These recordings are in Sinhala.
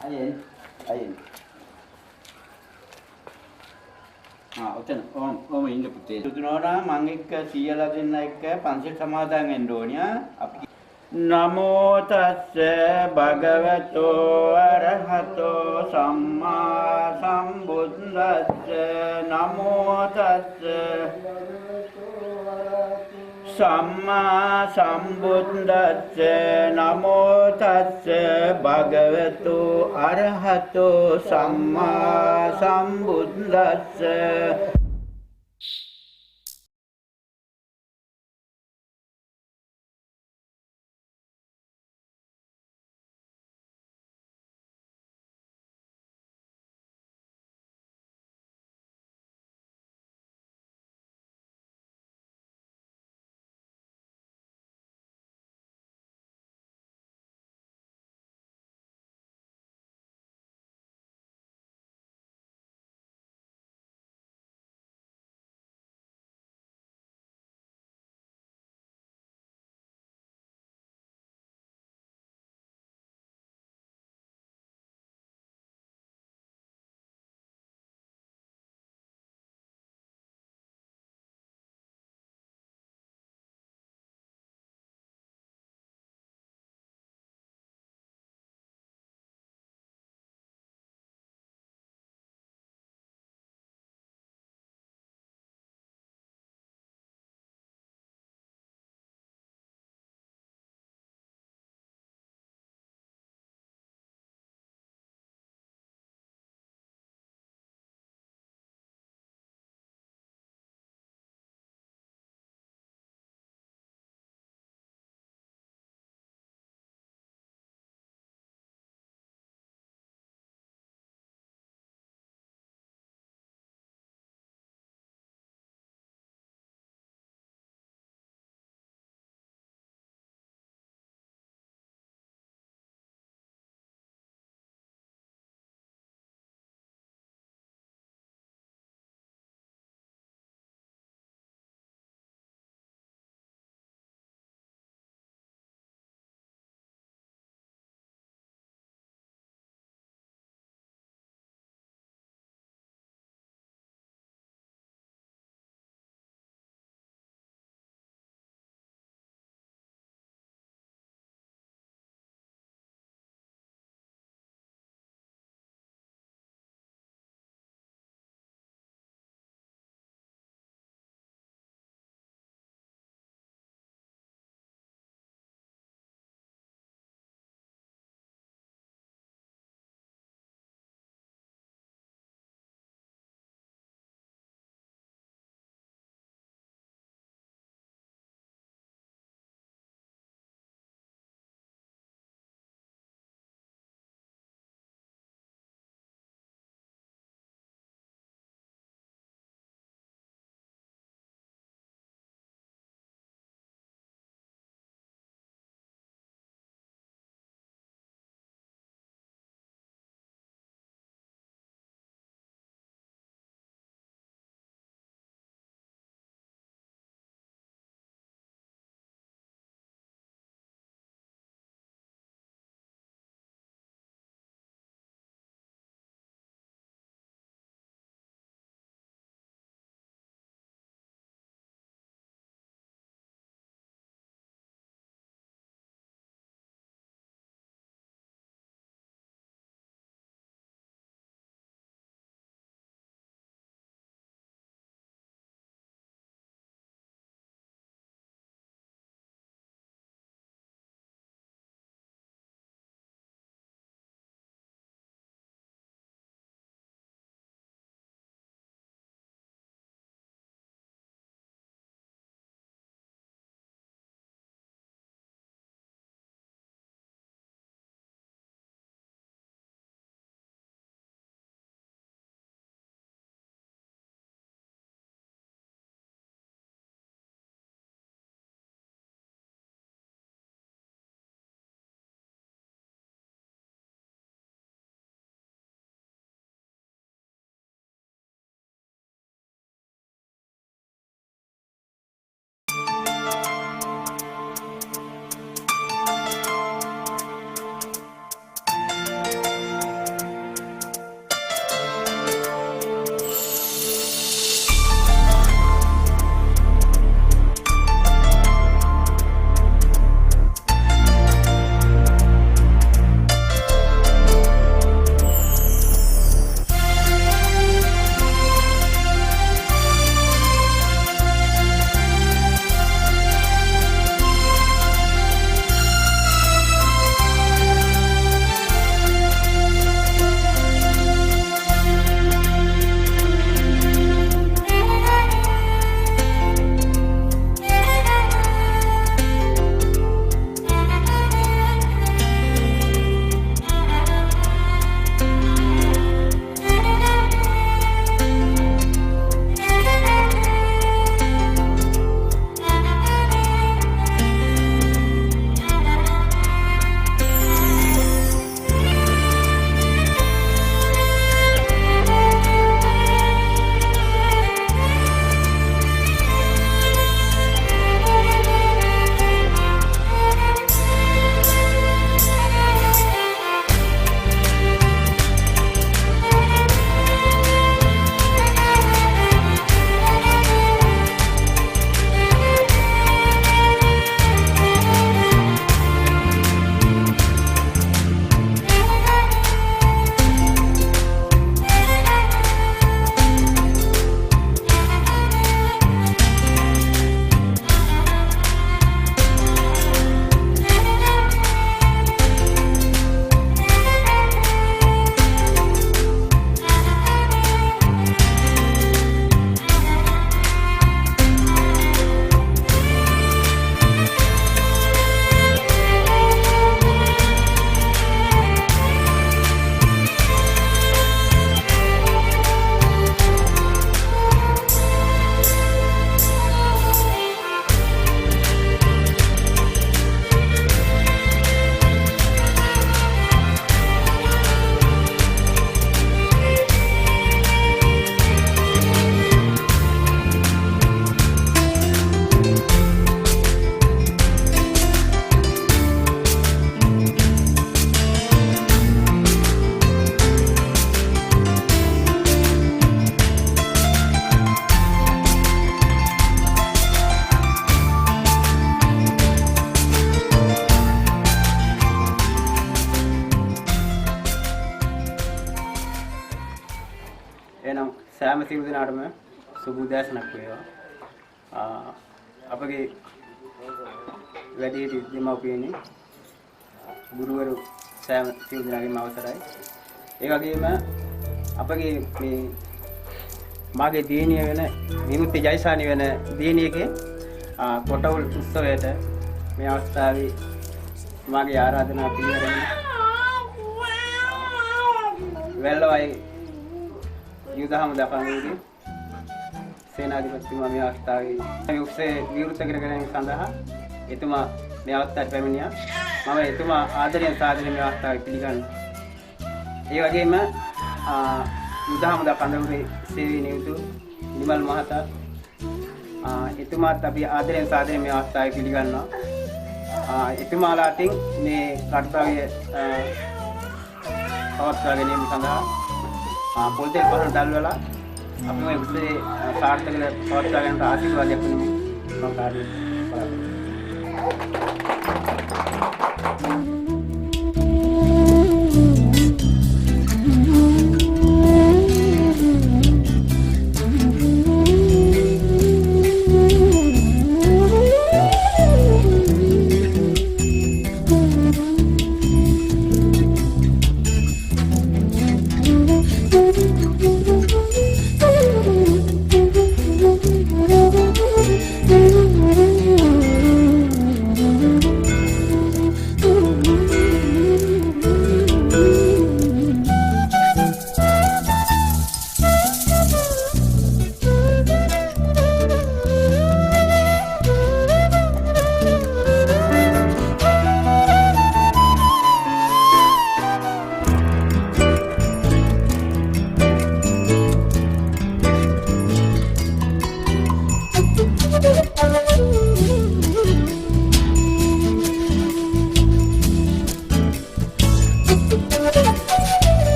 Ayin, ayin. ඔතන ඕම ඉන්න පුතේ. දුදුනෝනා මං එක්ක සීයලා දෙන්න එක්ක පන්සල් සමාදන් වෙන්න ඕනියා. අපි නමෝ තස්ස භගවතෝ අරහතෝ සම්මා සම්බුද්දස්ස නමෝ තස්ස සම්මා සම්බුද්දස්ස නමෝ තස්ස භගවතු අරහතෝ සම්මා සම්බුද්දස්ස සෑම සියලු දෙනාටම සුබ උදෑසනක් වේවා. අපගේ වැඩිහිටි දෙමව්පියනි ගුරුවරු සෑම සියලු දෙනාගේම අවසරයි. ඒ වගේම අපගේ මේ මාගේ දියණිය වෙන විමුක්ති ජයසානි වෙන දියණියගේ කොටවුල් උත්සවයට මේ අවස්ථාවේ මාගේ ආරාධනා පිළිගන්න වැල්ලවයි යුදහම දපංගුගේ සේනාධිපතිතුමා මේ අවස්ථාවේ මේ උත්සවය විවෘත කර ගැනීම සඳහා එතුමා මේ අවස්ථාවට පැමිණියා. මම එතුමා ආදරයෙන් සාදරයෙන් මේ අවස්ථාවේ පිළිගන්නවා. ඒ වගේම යුදහම දපංගුගේ සේවයේ නියුතු නිමල් මහතා එතුමාත් අපි ආදරයෙන් සාදරයෙන් මේ අවස්ථාවේ පිළිගන්නවා. එතුමාලාටින් මේ කර්තව්‍ය පවත්වා ගැනීම සඳහා පොල්තෙල් පහන දැල්වලා අපි මේ උත්සවයේ සාර්ථකව පවත්වා ගැනීමට ආශිර්වාදයක් වෙනමු මම කාර්යය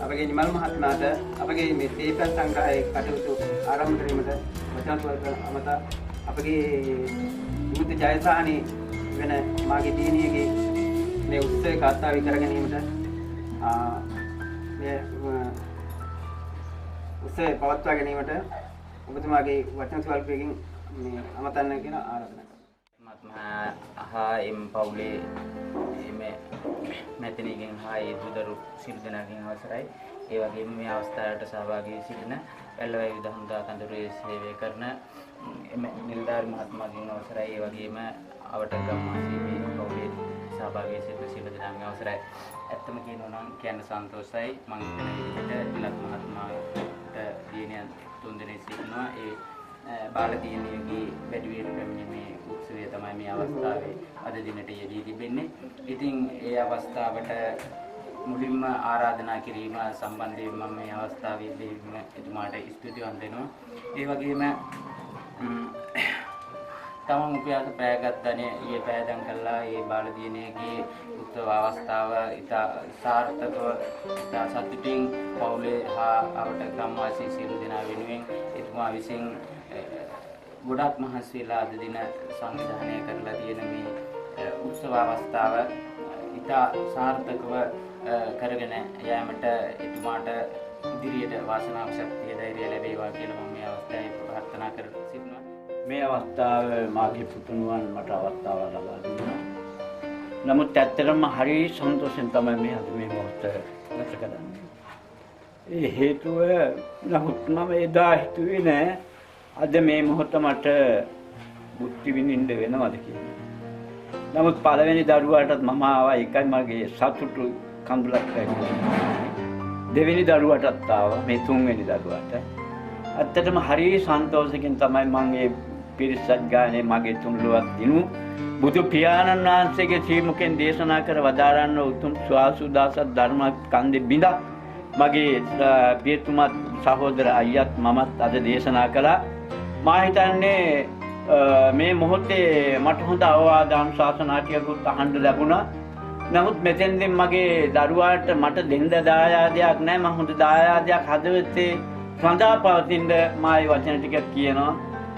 අපගේ නිමල් මහත්මයාට අපගේ මේ තේපැන් සංග්‍රහයේ කටයුතු ආරම්භ කිරීමට වචන අමත අපගේ විමුක්ති ජයසානි වෙන මාගේ දියණියගේ මේ උත්සවයේ කාර්යය කර ගැනීමට මේ උත්සවය පවත්වා ගැනීමට ඔබතුමාගේ වචන ස්වල්පයකින් මේ අමතන්න කියන ආරාධනා මහා එම් පවුලේ මේ මැතිණියගෙන් හා ඒ දුදරු සිල් දෙනාගෙන් අවසරයි. ඒ වගේම මේ අවස්ථාවට සහභාගී වී සිටින වැල්ලවයි යුද හමුදා කඳුරේ සේවය කරන නිලධාරි මහත්මයාගෙන් අවසරයි. ඒ වගේම අවට ගම්මාසී මේ පවුලේ සහභාගී සිටින සිල් දෙනාගෙන් අවසරයි. ඇත්තම කියනවා නම් කියන්න සන්තෝෂයි. මම හිතන විදිහට ඉලක් මහත්මයාට දිනයන් 3 දිනක් සිටිනවා. ඒ බාල දියණියගේ වැඩිවියට පැමිණීමේ උත්සවය තමයි මේ අවස්ථාවේ අද දිනට යෙදී තිබෙන්නේ. ඉතින් ඒ අවස්ථාවට මුලින්ම ආරාධනා කිරීම සම්බන්ධයෙන් මම මේ අවස්ථාවේදී එතුමාට ස්තුතිවන්ත වෙනවා. ඒ වගේම තමන් උපයාස පෑගත් ධනෙ ඊයේ පෑදම් කළා. ඒ බාල දියණියගේ උත්සව අවස්ථාව ඉතා සාර්ථකව ඉතා සතුටින් පවුලේ හා අවට ගම්වාසී සියලු දෙනා වෙනුවෙන් එතුමා විසින් ගොඩක් මහන්සි වෙලා අද දින සංවිධානය කරලා තියෙන මේ උත්සව අවස්ථාව ඉතා සාර්ථකව කරගෙන යාමට එතුමාට ඉදිරියට වාසනාව ශක්තිය ධෛර්යය ලැබේවා කියලා මම මේ අවස්ථාවේ ප්‍රාර්ථනා කර සිටිනවා. මේ අවස්ථාව මාගේ පුතුණුවන් මට අවස්ථාව ලබා දුන්නා. නමුත් ඇත්තටම හරි සන්තෝෂෙන් තමයි මේ අද මේ මොහොත ගත කරන්නේ. ඒ හේතුව නමුත් මම එදා හිතුවේ නෑ අද මේ මොහොත මට බුද්ධි විඳින්න වෙනවද කියලා. නමුත් පළවෙනි දරුවාටත් මම ආවා, ඒකයි මගේ සතුටු කඳුලක් වැටුණා. දෙවෙනි දරුවාටත් ආවා, මේ තුන්වෙනි දරුවාට. ඇත්තටම හරි සන්තෝෂකින් තමයි මම මේ පිරිසත් ගානේ මගේ තුන්ලුවක් දිනු බුදු පියාණන් වහන්සේගේ ශ්‍රී මුඛෙන් දේශනා කර වදාරන්න උතුම් ස්වාසුදාස ධර්ම කන්දේ බිඳක් මගේ පියතුමත් සහෝදර අයියත් මමත් අද දේශනා කළා. මා හිතන්නේ මේ මොහොතේ මට හොඳ අවවාද අනුශාසනාටියකුත් අහන්න ලැබුණා. නමුත් මෙතෙන්දී මගේ දරුවාට මට දෙන්න දායාදයක් නැහැ. මම හොඳ දායාදයක් හදවතේ සඳහා පවතින මායි වචන ටිකක් කියනවා.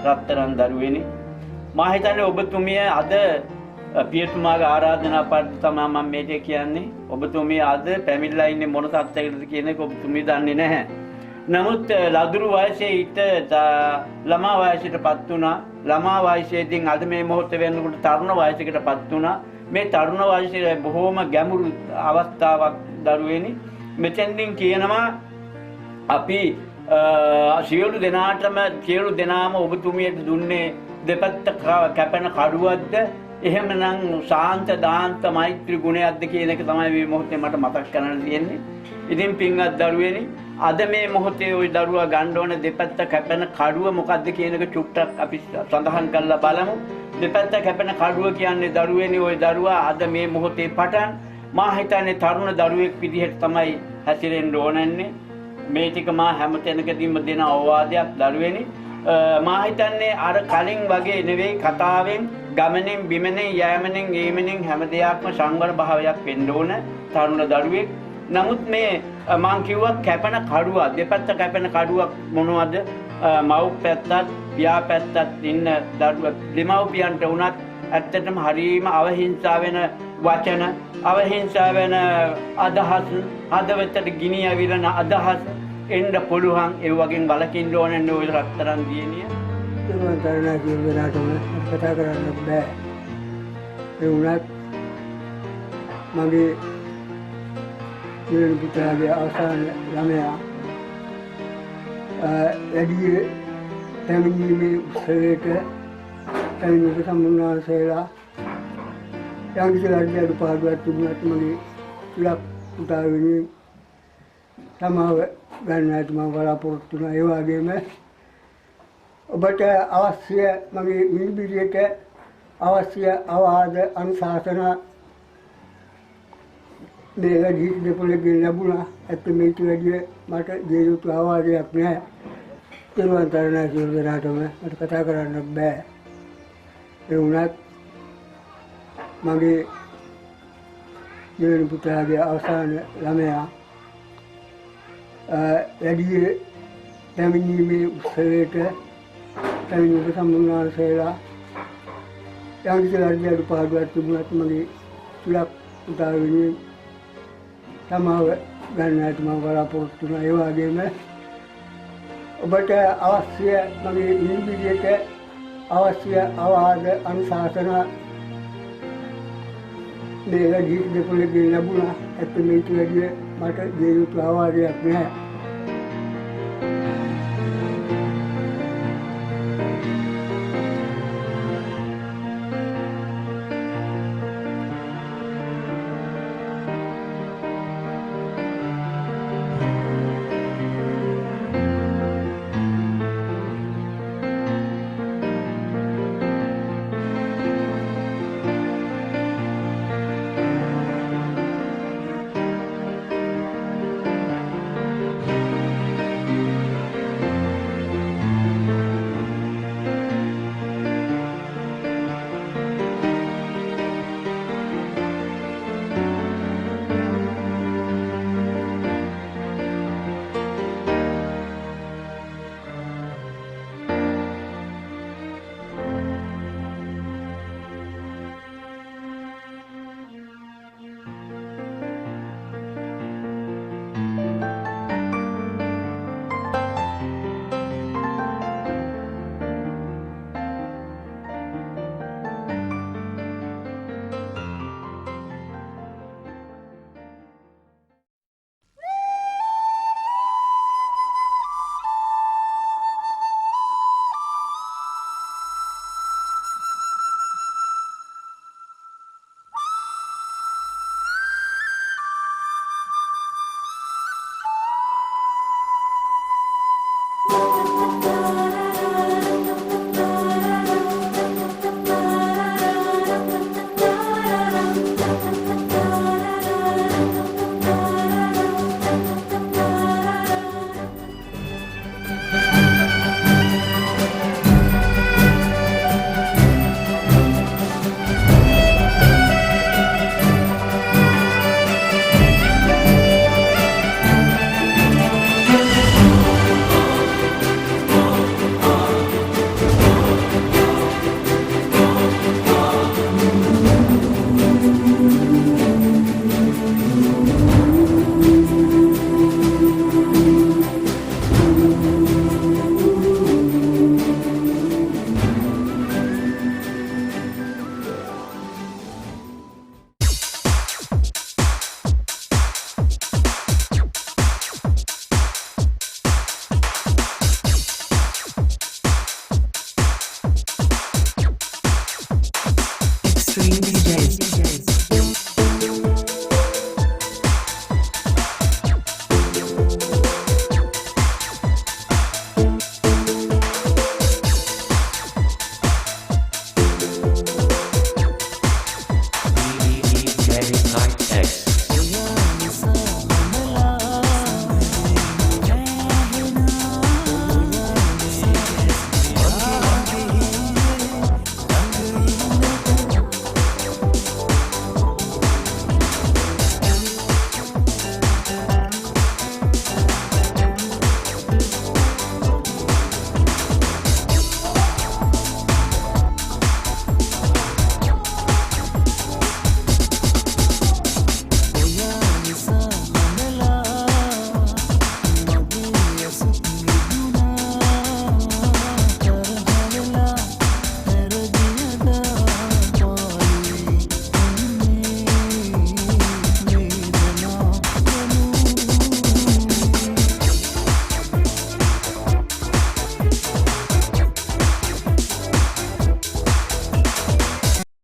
රත්තරන් දරුවෙනි, මා හිතන්නේ ඔබතුමිය අද පියතුමාගේ ආරාධනා පරිදි තමයි මම මේක කියන්නේ. ඔබතුමිය අද පැමිණලා ඉන්නේ මොන තත්ත්වයකටද කියන එක ඔබතුමිය දන්නේ නැහැ. නමුත් ලදරු වයසේ ඊට ළමා වයසටපත් වුණා. ළමා වයසේදී අද මේ මොහොත වෙනකොට තරුණ වයසකටපත් වුණා. මේ තරුණ වයසේ බොහෝම ගැඹුරු අවස්ථාවක් දරුවෙනි. මෙතෙන්දින් කියනවා අපි සියලු දෙනාම ඔබතුමියට දුන්නේ දෙපැත්ත කැපෙන කඩුවක්ද එහෙමනම් ශාන්ත දාන්ත මෛත්‍රී ගුණයක්ද කියන එක තමයි මේ මොහොතේ මට මතක් කරන්න තියෙන්නේ. ඉතින් පින්වත් දරුවෙනි, අද මේ මොහොතේ ওই දරුවා ගන්න ඕන දෙපැත්ත කැපෙන කඩුව මොකක්ද කියන එක චුට්ටක් අපි සඳහන් කරලා බලමු. දෙපැත්ත කැපෙන කඩුව කියන්නේ දරුවෙනි, ওই දරුවා අද මේ මොහොතේ පටන් මා හිතන්නේ තරුණ දරුවෙක් විදිහට තමයි හැසිරෙන්න ඕනන්නේ. මේ ටික මා හැම තැනකදීම දෙන අවවාදයක් දරුවෙනි. මා හිතන්නේ අර කලින් වගේ නෙවෙයි, කතාවෙන් ගමනෙන් බිමනෙන් යෑමනෙන් ඒමනෙන් හැම දෙයක්ම සංවර භාවයක් වෙන්න ඕන තරුණ දරුවෙක්. නමුත් මේ මං කිව්වා කැපෙන කඩුවක්, දෙපැත්ත කැපෙන කඩුවක් මොනවද? මව් පැත්තත් පියා පැත්තත් ඉන්න දරුවා දෙමව්පියන්ට උනත් ඇත්තටම හරීම අවහිංසා වෙන වචන, අවහිංසා වෙන අදහස්, හදවතට ගිනි අවිරන අදහස් එන්න පුළුවන්. ඒ වගේ බලකින්න ඕනේ ඔය රත්තරන් දියණිය. ඒවා කරනා කියන වෙලාවටම කතා කරන්න බෑ. ඒ වුණත් මගේ ජීවන පුතාගේ අවසාන ළමයා වැඩි පැමිණීමේ උත්සවයට පැමිණි සම්මුණාන්සේලා යම් කිසි අඩුපාඩුවක් තිබුණත් මගේ තුලක් පුතා වෙනුවෙන් සමාව ගන්නට මම බලාපොරොත්තු වෙනවා. ඒ වගේම ඔබට අවශ්‍ය මගේ විනිවිදයට අවශ්‍ය අවවාද අනුශාසනා මේ වැඩි දෙපොළකින් ලැබුණා. ඇත්ත මේක වැඩි මට දිය යුතු අවවාදයක් නැහැ. ඒවා කරනා කියන වෙලාවටම මට කතා කරන්න බෑ. ඒ වුණත් මගේ ජීවන පුතාගේ අවසාන ළමයා වැඩි පැමිණීමේ උත්සවයට පැමිණි සම්මුණාන්සේලා යම් කිසි අඩුපාඩුවක් තිබුණත් මගේ තුලක් පුතා වෙනුවෙන් සමාව ගන්නට මම බලාපොරොත්තු වෙනවා. ඒ වගේම ඔබට අවශ්‍ය මගේ විනිවිදයට අවශ්‍ය අවවාද අනුශාසනා මේ වැඩි දෙපොළකින් ලැබුණා. ඇත්ත මේක වැඩි මට දිය යුතු අවවාදයක් නැහැ.